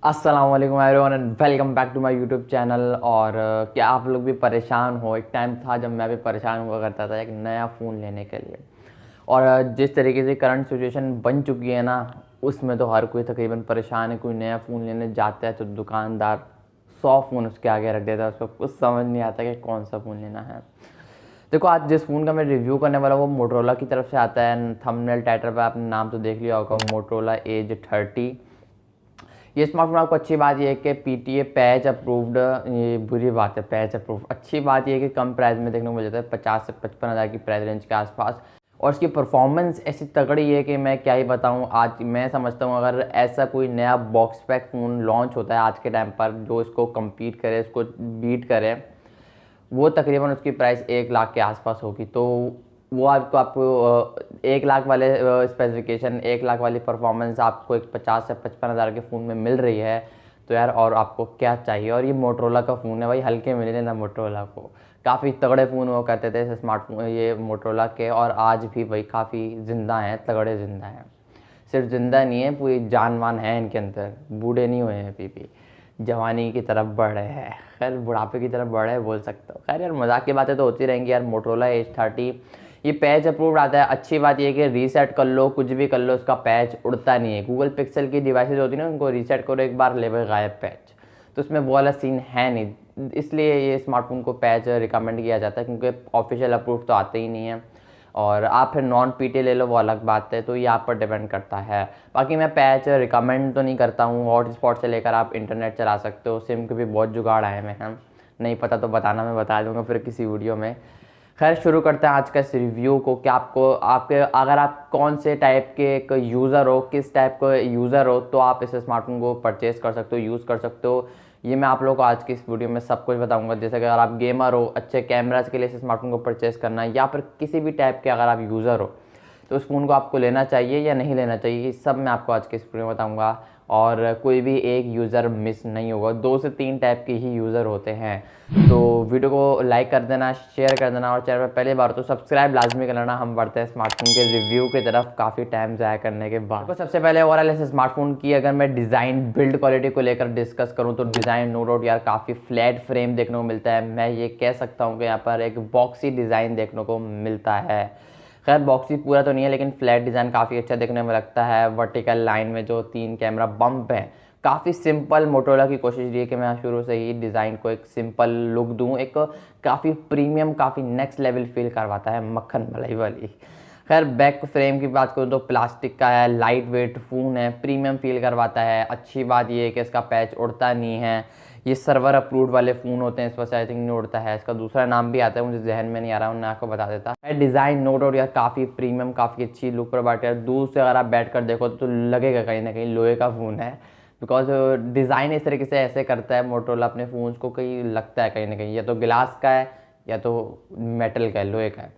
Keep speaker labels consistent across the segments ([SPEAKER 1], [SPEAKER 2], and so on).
[SPEAKER 1] अस्सलाम वालेकुम everyone and welcome back to my YouTube channel. और क्या आप लोग भी परेशान हो? एक टाइम था जब मैं भी परेशान हुआ करता था एक नया फ़ोन लेने के लिए। और जिस तरीके से करंट सिचुएशन बन चुकी है ना, उसमें तो हर कोई तकरीबन परेशान है। कोई नया फ़ोन लेने जाता है तो दुकानदार 100 फ़ोन उसके आगे रख देता है, उसको कुछ समझ नहीं आता कि कौन सा फ़ोन लेना है। देखो, आज जिस फ़ोन का मैं रिव्यू करने वाला हूँ वो मोटरोला की तरफ से आता है। थंबनेल टाइटल पर आपने नाम तो देख लिया होगा, मोटरोला एज 30। ये स्मार्टफोन आपको अच्छी बात ये है कि पीटीए पैच अप्रूव्ड। ये बुरी बात है, पैच अप्रूव्ड। अच्छी बात ये है कि कम प्राइस में देखने को मिल जाता है, 50 से 55 हज़ार की प्राइस रेंज के आसपास। और इसकी परफॉर्मेंस ऐसी तगड़ी है कि मैं क्या ही बताऊं। आज मैं समझता हूं अगर ऐसा कोई नया बॉक्स पैक फ़ोन लॉन्च होता है आज के टाइम पर जो इसको कम्पीट करे, इसको बीट करे, वो तकरीबन उसकी प्राइस 1 लाख के आसपास होगी। तो वो आपको 1 लाख वाले स्पेसिफिकेशन, 1 लाख वाली परफॉर्मेंस आपको एक 50 से 55 हज़ार के फ़ोन में मिल रही है तो यार और आपको क्या चाहिए। और ये मोटरोला का फ़ोन है भाई, हल्के में लेना मोटरोला को। काफ़ी तगड़े फ़ोन हुआ करते थे स्मार्टफोन ये मोटरोला के, और आज भी भाई काफ़ी ज़िंदा हैं, तगड़े ज़िंदा हैं। सिर्फ ज़िंदा नहीं है, पूरी जानवान है इनके अंदर, बूढ़े नहीं हुए हैं अभी भी, जवानी की तरफ बढ़ रहे हैं। खैर बुढ़ापे की तरफ बढ़ रहे हैं बोल सकता हूँ। खैर यार मजाक की बातें तो होती रहेंगी यार। मोटरोला एज 30 ये पैच अप्रूव्ड आता है। अच्छी बात ये है कि रीसेट कर लो, कुछ भी कर लो, उसका पैच उड़ता नहीं है। गूगल पिक्सल की डिवाइसेज होती है ना, उनको रीसेट करो एक बार, ले गायब पैच। तो उसमें वो वाला सीन है नहीं, इसलिए ये स्मार्टफोन को पैच रिकमेंड किया जाता है, क्योंकि ऑफिशियल अप्रूव तो आते ही नहीं है। और आप फिर नॉन पीटी ले लो वो अलग बात है, तो ये आप पर डिपेंड करता है। बाकी मैं पैच रिकमेंड तो नहीं करता हूँ। हॉटस्पॉट से लेकर आप इंटरनेट चला सकते हो, सिम के भी बहुत जुगाड़ आए हुए हैं। नहीं पता तो बताना, मैं बता दूंगा फिर किसी वीडियो में। खैर शुरू करते हैं आज का इस रिव्यू को। कि आपको आपके अगर आप कौन से टाइप के एक यूज़र हो, किस टाइप का यूज़र हो, तो आप इस स्मार्टफोन को परचेज़ कर सकते हो, यूज़ कर सकते हो। ये मैं आप लोगों को आज की इस वीडियो में सब कुछ बताऊंगा। जैसे कि अगर आप गेमर हो, अच्छे कैमराज के लिए इस स्मार्टफोन को परचेज़ करना है, या फिर किसी भी टाइप के अगर आप यूज़र हो तो उस फ़ोन को आपको लेना चाहिए या नहीं लेना चाहिए, ये सब मैं आपको आज के इस वीडियो में बताऊंगा। और कोई भी एक यूज़र मिस नहीं होगा, 2 से 3 टाइप के ही यूज़र होते हैं। तो वीडियो को लाइक कर देना, शेयर कर देना, और चैनल पर पहली बार तो सब्सक्राइब लाजमी कर लेना। हम बढ़ते हैं स्मार्टफोन के रिव्यू की तरफ काफ़ी टाइम ज़ाया करने के बाद। तो सबसे पहले ओवरऑल इस स्मार्टफोन की अगर मैं डिज़ाइन बिल्ड क्वालिटी को लेकर डिस्कस करूँ तो डिज़ाइन नो डाउट यार काफ़ी फ्लैट फ्रेम देखने को मिलता है। मैं ये कह सकता हूँ कि यहाँ पर एक बॉक्सी डिज़ाइन देखने को मिलता है। खैर बॉक्सी पूरा तो नहीं है, लेकिन फ्लैट डिज़ाइन काफ़ी अच्छा देखने में लगता है। वर्टिकल लाइन में जो 3 कैमरा बम्प हैं, काफ़ी सिंपल। मोटोरोला की कोशिश ये कि मैं शुरू से ही डिज़ाइन को एक सिंपल लुक दूं, एक काफ़ी प्रीमियम, काफ़ी नेक्स्ट लेवल फील करवाता है, मक्खन मलाई वाली। खैर बैक फ्रेम की बात करूँ तो प्लास्टिक का है, लाइट वेट फ़ोन है, प्रीमियम फील करवाता है। अच्छी बात ये है कि इसका पैच उड़ता नहीं है। ये सर्वर अप्रूव्ड वाले फ़ोन होते हैं, इस वजह से आई थिंक नहीं उड़ता है। इसका दूसरा नाम भी आता है, मुझे जहन में नहीं आ रहा, मैं आपको बता देता है। डिज़ाइन नो डाउट यार काफ़ी प्रीमियम, काफ़ी अच्छी लुक पर बात यार। दूर से अगर आप बैठ कर देखो तो लगेगा कहीं ना कहीं लोहे का फ़ोन है, बिकॉज डिज़ाइन इस तरीके से ऐसे करता है मोटोरोला अपने फ़ोन्स को, कहीं लगता है कहीं ना कहीं या तो ग्लास का है या तो मेटल का है, लोहे का है।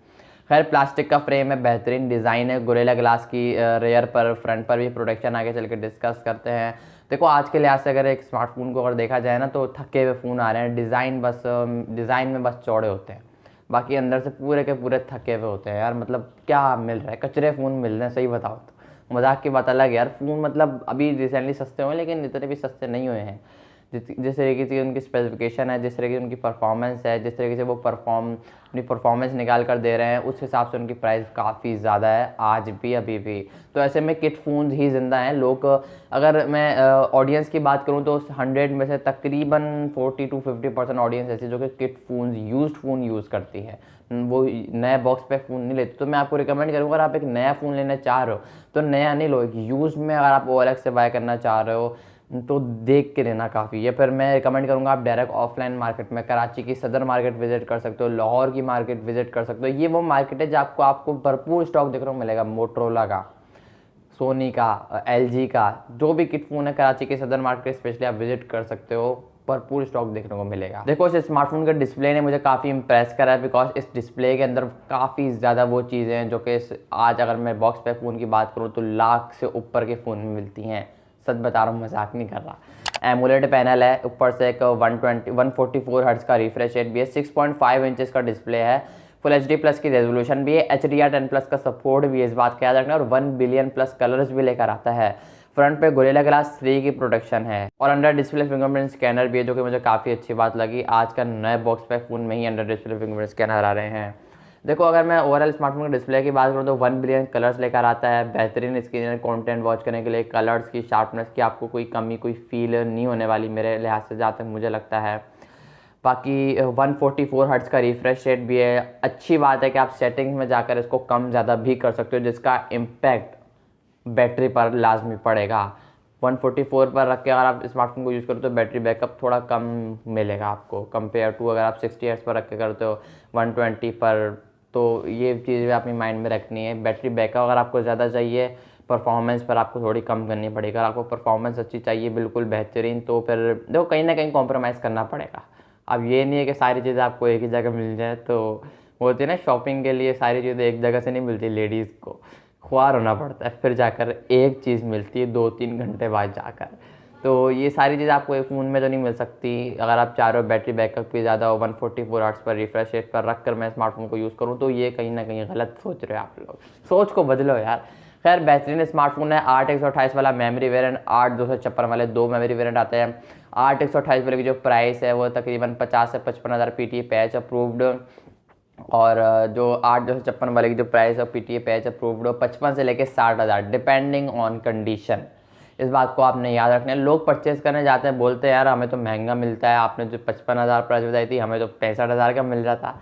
[SPEAKER 1] खैर प्लास्टिक का फ्रेम है, बेहतरीन डिज़ाइन है। गोरिल्ला ग्लास की रेयर पर, फ्रंट पर भी प्रोटेक्शन आगे चल के डिस्कस करते हैं। देखो आज के लिहाज से अगर एक स्मार्टफोन को अगर देखा जाए ना तो थके हुए फ़ोन आ रहे हैं। डिज़ाइन में बस चौड़े होते हैं, बाकी अंदर से पूरे के पूरे थके हुए होते हैं यार। मतलब क्या मिल रहा है, कचरे फ़ोन मिल रहे हैं, सही बताओ तो। मजाक की बात अलग है यार, फ़ोन मतलब अभी रिसेंटली सस्ते हुए लेकिन इतने भी सस्ते नहीं हुए हैं। जिस तरीके से उनकी स्पेसिफिकेशन है, जिस तरीके से उनकी परफॉर्मेंस है, जिस तरीके से वो अपनी परफॉर्मेंस निकाल कर दे रहे हैं, उस हिसाब से उनकी प्राइस काफ़ी ज़्यादा है आज भी, अभी भी। तो ऐसे में किट फ़ोन्स ही ज़िंदा हैं। लोग, अगर मैं ऑडियंस की बात करूँ तो 100 में से तकरीबन 40 to 50% ऑडियंस ऐसी जो कि kit phones, used phone use करती है, वो नए बॉक्स पे फ़ोन नहीं लेते। तो मैं आपको रिकमेंड करूँगा अगर आप एक नया फ़ोन लेना चाह रहे हो तो नया नहीं लो, एक यूज्ड में अगर आप OLX से बाय करना चाह रहे हो तो देख के लेना काफ़ी है। फिर मैं रिकमेंड करूँगा आप डायरेक्ट ऑफलाइन मार्केट में कराची की सदर मार्केट विजिट कर सकते हो, लाहौर की मार्केट विजिट कर सकते हो। ये वो मार्केट है जहाँ आपको भरपूर स्टॉक देखने को मिलेगा। मोटरोला का, सोनी का, LG का, जो भी किट फ़ोन है कराची के सदर मार्केट स्पेशली आप विजिट कर सकते हो, भरपूर स्टॉक देखने को मिलेगा। देखो इस स्मार्टफोन का डिस्प्ले ने मुझे काफ़ी इंप्रेस करा है, बिकॉज इस डिस्प्ले के अंदर काफ़ी ज़्यादा वो चीज़ें हैं जो कि आज अगर मैं बॉक्स पे फ़ोन की बात करूँ तो लाख से ऊपर के फ़ोन में मिलती हैं। सच बता रहा हूँ, मजाक नहीं कर रहा। एमोलेड पैनल है, ऊपर से एक 144 हर्ट्ज का रिफ्रेश रेट भी है, 6.5 इंचेस का डिस्प्ले है, फुल HD+ की रेजोल्यूशन भी है, HDR10+ का सपोर्ट भी है, इस बात का याद रखना। और 1 बिलियन+ कलर्स भी लेकर आता है। फ्रंट पे गोरिल्ला ग्लास 3 की प्रोटेक्शन है और अंडर डिस्प्ले फिंगरप्रिंट स्कैनर भी है, जो कि मुझे काफ़ी अच्छी बात लगी। आज का नए बॉक्स पे फ़ोन में ही अंडर डिस्प्ले फिंगरप्रिंट स्कैनर आ रहे हैं। देखो अगर मैं ओवरऑल स्मार्टफोन के डिस्प्ले की बात करूँ तो 1 बिलियन कलर्स लेकर आता है। बेहतरीन स्क्रीन कंटेंट वॉच करने के लिए कलर्स की शार्पनेस की आपको कोई कमी कोई फील नहीं होने वाली मेरे लिहाज से, जहाँ तक मुझे लगता है। बाकी 144 हर्ट्ज़ का रिफ्रेश रेट भी है। अच्छी बात है कि आप सेटिंग्स में जाकर इसको कम ज़्यादा भी कर सकते हो, जिसका इम्पैक्ट बैटरी पर लाजमी पड़ेगा। 144 पर रख के अगर आप स्मार्टफोन को यूज़ करो तो बैटरी बैकअप थोड़ा कम मिलेगा आपको कंपेयर टू अगर आप 60 हर्ट्ज़ पर रख के करते हो 120 पर। तो ये चीज़ें अपनी माइंड में रखनी है। बैटरी बैकअप अगर आपको ज़्यादा चाहिए, परफॉर्मेंस पर आपको थोड़ी कम करनी पड़ेगी। अगर आपको परफॉर्मेंस अच्छी चाहिए बिल्कुल बेहतरीन, तो फिर देखो कहीं ना कहीं कॉम्प्रोमाइज़ करना पड़ेगा। अब ये नहीं है कि सारी चीज़ें आपको एक ही जगह मिल जाए। तो होती है ना शॉपिंग के लिए सारी चीज़ें एक जगह से नहीं मिलती, लेडीज़ को ख्वार होना पड़ता है, फिर जाकर एक चीज़ मिलती है 2-3 घंटे बाद जाकर। तो ये सारी चीज़ आपको एक फ़ोन में तो नहीं मिल सकती। अगर आप चाह रहे हो बैटरी बैकअप भी ज़्यादा हो, 144 हर्ट्ज़ पर रिफ्रेश रेट पर रख कर मैं स्मार्टफोन को यूज़ करूँ, तो ये कहीं ना कहीं गलत सोच रहे हो आप लोग। सोच को बदलो यार। खैर बेहतरीन स्मार्टफोन है। 8 128 वाला मेमोरी वेरिएंट, 8 256 वाले 2 मेमोरी वेरिएंट आते हैं। 8 128 वाले की जो प्राइस है वो तकरीबन 50 से 55 हज़ार PTA पैच अप्रूव्ड, और जो 8 256 वाले की जो प्राइस है PTA पैच अप्रूव्ड हो 55 से लेकर 60 हज़ार डिपेंडिंग ऑन कंडीशन। इस बात को आपने याद रखना है। लोग परचेज़ करने जाते हैं, बोलते हैं यार हमें तो महंगा मिलता है, आपने जो 55 हज़ार प्राइस बताई थी हमें तो 65 हज़ार का मिल रहा था।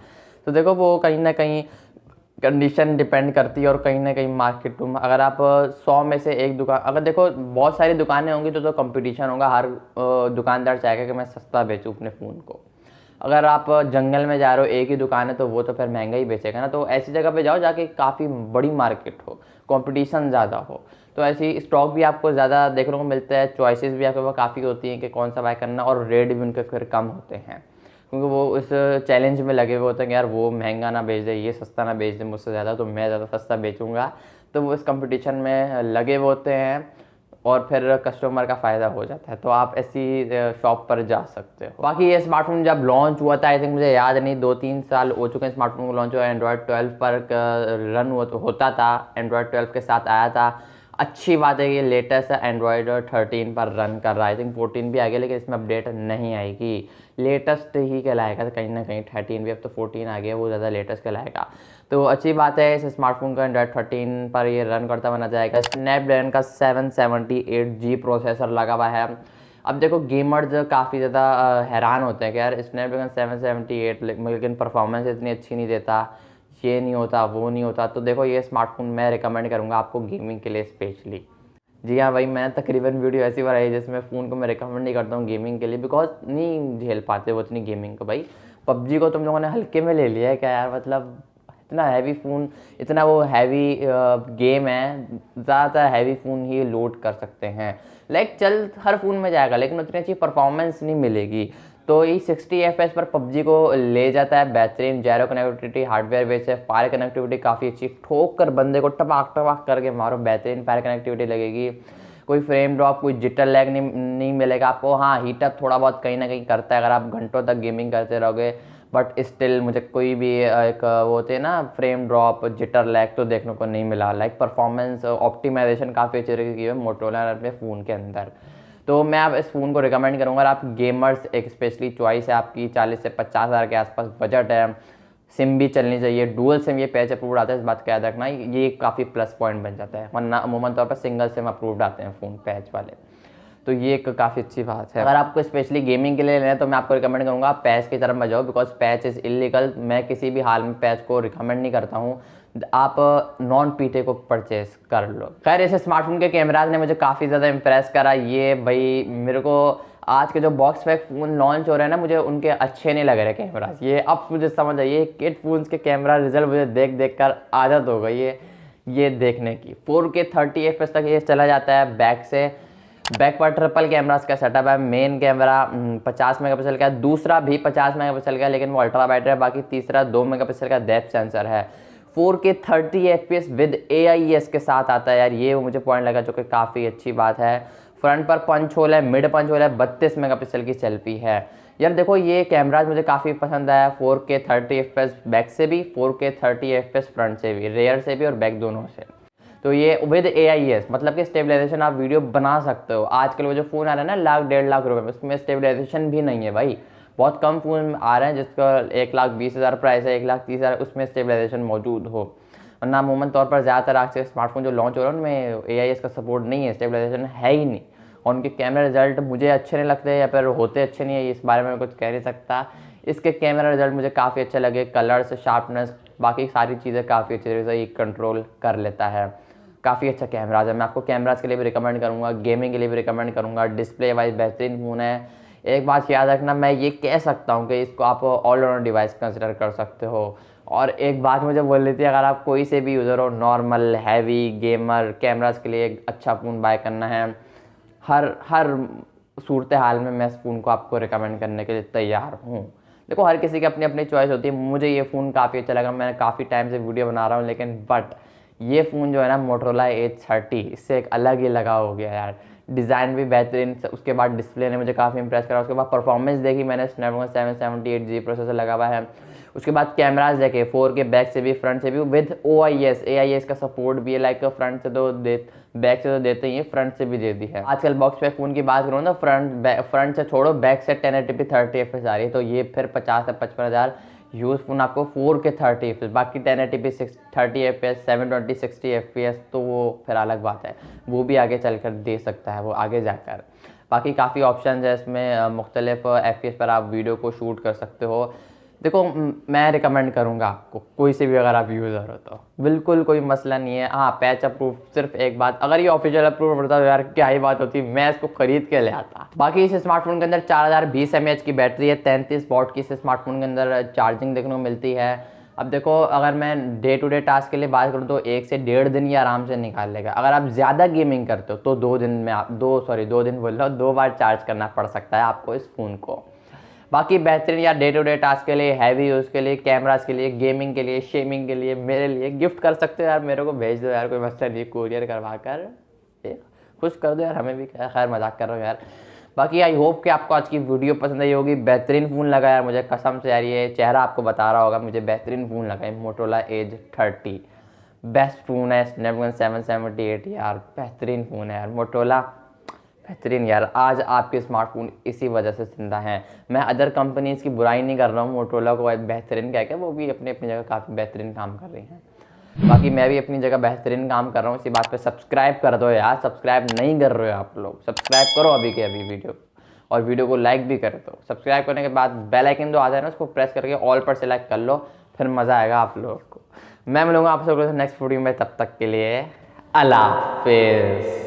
[SPEAKER 1] तो देखो वो कहीं ना कहीं कंडीशन डिपेंड करती है और कहीं ना कहीं मार्केट टू। अगर आप 100 में से एक दुकान, अगर देखो बहुत सारी दुकानें होंगी तो कंपटीशन होगा। हर दुकानदार चाहेगा कि मैं सस्ता बेचूँ अपने फ़ोन को। अगर आप जंगल में जा रहे हो, एक ही दुकान है, तो वो तो फिर महंगा ही बेचेगा ना। तो ऐसी जगह पे जाओ जाके काफ़ी बड़ी मार्केट हो, कंपटीशन ज़्यादा हो, तो ऐसी स्टॉक भी आपको ज़्यादा देखने को मिलता है। चॉइसेस भी आपके पास काफ़ी होती हैं कि कौन सा बाय करना, और रेट भी उनके फिर कम होते हैं, क्योंकि वो उस चैलेंज में लगे हुए होते हैं कि यार वो महंगा ना बेच दे, ये सस्ता ना बेच दे मुझसे ज़्यादा, तो मैं ज़्यादा सस्ता बेचूंगा। तो वो इस कंपटीशन में लगे हुए होते हैं और फिर कस्टमर का फ़ायदा हो जाता है। तो आप ऐसी शॉप पर जा सकते हो। बाकी ये स्मार्टफोन जब लॉन्च हुआ था, आई थिंक मुझे याद नहीं, 2-3 साल हो चुके हैं स्मार्टफोन को लॉन्च हुआ। एंड्रॉयड 12 पर रन होता था, एंड्रॉयड 12 के साथ आया था। अच्छी बात है कि लेटेस्ट एंड्रॉयड 13 पर रन कर रहा है। आई थिंक 14 भी आ गया, लेकिन इसमें अपडेट नहीं आएगी, लेटेस्ट ही कहलाएगा। तो कहीं ना कहीं 13 भी, अब तो 14 आ गया, वो ज़्यादा लेटेस्ट कहलाएगा। तो अच्छी बात है, इस स्मार्टफोन का एंड्रॉयड 13 पर ये रन करता हुआ नजर आएगा। स्नैपड्रैगन का 778G प्रोसेसर लगा हुआ है। अब देखो गेमर्स काफ़ी ज़्यादा हैरान होते हैं कि यार स्नैपड्रैगन 778 लेकिन परफॉर्मेंस इतनी अच्छी नहीं देता, ये नहीं होता, वो नहीं होता। तो देखो ये स्मार्टफोन मैं रिकमेंड करूँगा आपको गेमिंग के लिए स्पेशली। जी हाँ भाई, मैं तकरीबन वीडियो ऐसी बार आई जिसमें फ़ोन को मैं रिकमेंड नहीं करता हूँ गेमिंग के लिए, बिकॉज नहीं झेल पाते वो इतनी गेमिंग को। भाई पबजी को तुम लोगों ने हल्के में ले लिया है क्या यार, मतलब इतना हैवी फ़ोन, इतना वो हैवी गेम है, ज़्यादातर हैवी फ़ोन ही लोड कर सकते हैं। लाइक चल हर फ़ोन में जाएगा, लेकिन उतनी अच्छी परफॉर्मेंस नहीं मिलेगी। तो ये 60 FPS पर पबजी को ले जाता है। बेहतरीन जैरो कनेक्टिविटी हार्डवेयर बेस है। फायर कनेक्टिविटी काफ़ी अच्छी, ठोक कर बंदे को टपाक टपाक करके मारो, बेहतरीन फायर कनेक्टिविटी लगेगी। कोई फ्रेम ड्रॉप, कोई जिटर लैग नहीं मिलेगा आपको। हाँ, हीटअप थोड़ा बहुत कहीं ना कहीं करता है अगर आप घंटों तक गेमिंग करते रहोगे, बट स्टिल मुझे कोई भी एक वो होते हैं ना फ्रेम ड्रॉप, जिटर लैग तो देखने को नहीं मिला। लाइक परफॉर्मेंस ऑप्टिमाइजेशन काफ़ी अच्छी तरीके की है मोटोरोला अपने फ़ोन के अंदर। तो मैं आप इस फ़ोन को रिकमेंड करूँगा। आप गेमर्स, एक स्पेशली चॉइस है आपकी, 40 से 50 हज़ार के आसपास बजट है, सिम भी चलनी चाहिए, डुअल सिम ये पैच अप्रूव्ड आता है, इस बात का याद रखना, ये काफ़ी प्लस पॉइंट बन जाता है, वरना अमूमन तौर पर सिंगल सिम अप्रूव्ड आते हैं फ़ोन पैच वाले। तो ये एक काफ़ी अच्छी बात है। अगर आपको स्पेशली गेमिंग के लिए लेना है तो मैं आपको रिकमेंड करूँगा आप पैच की तरफ मत जाओ, बिकॉज पैच इज़ इलीगल। मैं किसी भी हाल में पैच को रिकमेंड नहीं करता हूँ। आप नॉन पीटे को परचेज कर लो। खैर इस स्मार्टफोन के कैमराज ने मुझे काफ़ी ज़्यादा इंप्रेस करा। ये भाई मेरे को आज के जो बॉक्स पैक फ़ोन लॉन्च हो रहे हैं ना, मुझे उनके अच्छे नहीं लग रहे कैमराज। ये अब मुझे समझ आई, ये किड फोन्स के कैमरा रिजल्ट मुझे देख कर आदत हो गई है ये देखने की। 4K 30 FPS तक ये चला जाता है बैक से। बैक पर ट्रिपल कैमरास का सेटअप है। मेन कैमरा 50 मेगापिक्सल का है, दूसरा भी 50 मेगापिक्सल का है, लेकिन वो अल्ट्रा वाइड है। बाकी तीसरा 2 मेगापिक्सल का डेप्थ सेंसर है। 4K 30 FPS विद AIS के साथ आता है यार, ये मुझे पॉइंट लगा जो कि काफ़ी अच्छी बात है। फ्रंट पर पंच होल है, मिड पंच होल है, 32 मेगापिक्सल की सेल्फी है। यार देखो ये कैमराज मुझे काफ़ी पसंद आया। 4K 30 FPS बैक से भी, 4K 30 FPS फ्रंट से भी, रेयर से भी और बैक दोनों से। तो ये विद AIS मतलब कि स्टेबलाइजेशन आप वीडियो बना सकते हो। आजकल वो जो फ़ोन आ रहा है ना 1,00,000-1,50,000 में, उसमें स्टेबलाइजेशन भी नहीं है भाई। बहुत कम फ़ोन आ रहे हैं जिसका 1,20,000 प्राइस है, 1,30,000 उसमें स्टेबलाइजेशन मौजूद हो। वरना अमूमन तौर पर ज़्यादातर आज के स्मार्टफोन जो लॉन्च हो रहे हैं उनमें AIS का सपोर्ट नहीं है, स्टेबलाइजेशन है ही नहीं। और उनके कैमरा रिजल्ट मुझे अच्छे नहीं लगते या फिर होते अच्छे नहीं है, इस बारे में कुछ कह नहीं सकता। इसके कैमरा रिजल्ट मुझे काफ़ी अच्छे लगे, कलर्स, शार्पनेस, बाकी सारी चीज़ें काफ़ी अच्छी तरीके से ये कंट्रोल कर लेता है। काफ़ी अच्छा कैमराज है, मैं आपको कैमराज के लिए भी रिकमेंड करूँगा, गेमिंग के लिए भी रिकमेंड करूँगा। डिस्प्ले वाइज बेहतरीन फ़ोन है। एक बात याद रखना, मैं ये कह सकता हूँ कि इसको आप ऑल राउंड डिवाइस कंसिडर कर सकते हो। और एक बात मुझे बोल रही थी, अगर आप कोई से भी यूज़र हो, नॉर्मल, हैवी, गेमर, कैमराज के लिए एक अच्छा फ़ोन बाय करना है, हर सूरत हाल में मैं इस फ़ोन को आपको रिकमेंड करने के लिए तैयार हूँ। देखो हर किसी की अपनी अपनी चॉइस होती है, मुझे ये फ़ोन काफ़ी अच्छा लगा, मैं काफ़ी टाइम से वीडियो बना रहा हूँ, लेकिन बट ये फ़ोन जो है ना मोटोरोला एज 30 इससे एक अलग ही लगाव हो गया यार। डिज़ाइन भी बेहतरीन, उसके बाद डिस्प्ले ने मुझे काफ़ी इंप्रेस करा, उसके बाद परफॉर्मेंस देखी मैंने, स्नैपड्रैगन 778G प्रोसेसर लगा हुआ है। उसके बाद कैमराज देखे 4K बैक से भी फ्रंट से भी विद OIS AIS का सपोर्ट भी है। लाइक फ्रंट से तो बैक से तो देते ही है, फ्रंट से भी दे दी है। आजकल बॉक्स पे फ़ोन की बात करूँ तो फ्रंट से छोड़ो, बैक से 1080p 30 FPS आ रही है, तो ये फिर 50 से 55,000 यूज़ फ़ोन आपको 4K 30 FPS, बाकी 1080p 30 FPS 720 60 FPS तो वो फिर अलग बात है, वो भी आगे चल कर दे सकता है वो आगे जाकर। बाकी काफ़ी ऑप्शन है इसमें, मुख्तलिफ FPS पर आप वीडियो को शूट कर सकते हो। देखो मैं रिकमेंड करूँगा आपको, कोई से भी अगर आप यूज़र हो तो बिल्कुल कोई मसला नहीं है। हाँ पैच अप्रूव, सिर्फ एक बात, अगर ये ऑफिशियल अप्रूव होता तो यार क्या ही बात होती, मैं इसको खरीद के ले आता। बाकी इस स्मार्टफोन के अंदर 4020 mAh की बैटरी है, 33 वॉट की इस स्मार्टफोन के अंदर चार्जिंग देखने को मिलती है। अब देखो अगर मैं डे टू डे टास्क के लिए बात करूँ तो 1 से 1.5 दिन ये आराम से निकाल लेगा। अगर आप ज़्यादा गेमिंग करते हो तो 2 दिन में आप 2 दिन बोल रहा हूँ, 2 बार चार्ज करना पड़ सकता है आपको इस फ़ोन को। बाकी बेहतरीन यार डे टू डे टास्क के लिए, हैवी यूज़ के लिए, कैमरास के लिए, गेमिंग के लिए, शेमिंग के लिए, मेरे लिए गिफ्ट कर सकते हो यार, मेरे को भेज दो यार, कोई मसला नहीं, कोरियर करवा कर खुश कर दो यार, हमें भी क्या, खैर मजाक कर रहा हूँ यार। बाकी आई होप कि आपको आज की वीडियो पसंद आई होगी। बेहतरीन फ़ोन लगा यार मुझे, कसम से यार ये चेहरा आपको बता रहा होगा, मुझे बेहतरीन फ़ोन लगा है मोटोरोला एज 30, बेस्ट फ़ोन है, स्नैपड्रैगन 778 यार, बेहतरीन फ़ोन है यार मोटोरोला, बेहतरीन यार। आज आपके स्मार्टफोन इसी वजह से जिंदा हैं। मैं अदर कंपनीज़ की बुराई नहीं कर रहा हूँ, मोटोरोला को बेहतरीन कह के, वो भी अपनी अपनी जगह काफ़ी बेहतरीन काम कर रही हैं। बाकी मैं भी अपनी जगह बेहतरीन काम कर रहा हूँ, इसी बात पे सब्सक्राइब कर दो यार, सब्सक्राइब नहीं कर रहे हो आप लोग, सब्सक्राइब करो अभी के अभी वीडियो, और वीडियो को लाइक भी कर दो। सब्सक्राइब करने के बाद बेल आइकन जो आता है ना उसको प्रेस करके ऑल पर सेलेक्ट कर लो, फिर मज़ा आएगा आप लोगों को। मैं मिलूंगा आप सबको नेक्स्ट वीडियो में, तब तक के लिए अल्लाह हाफिज़।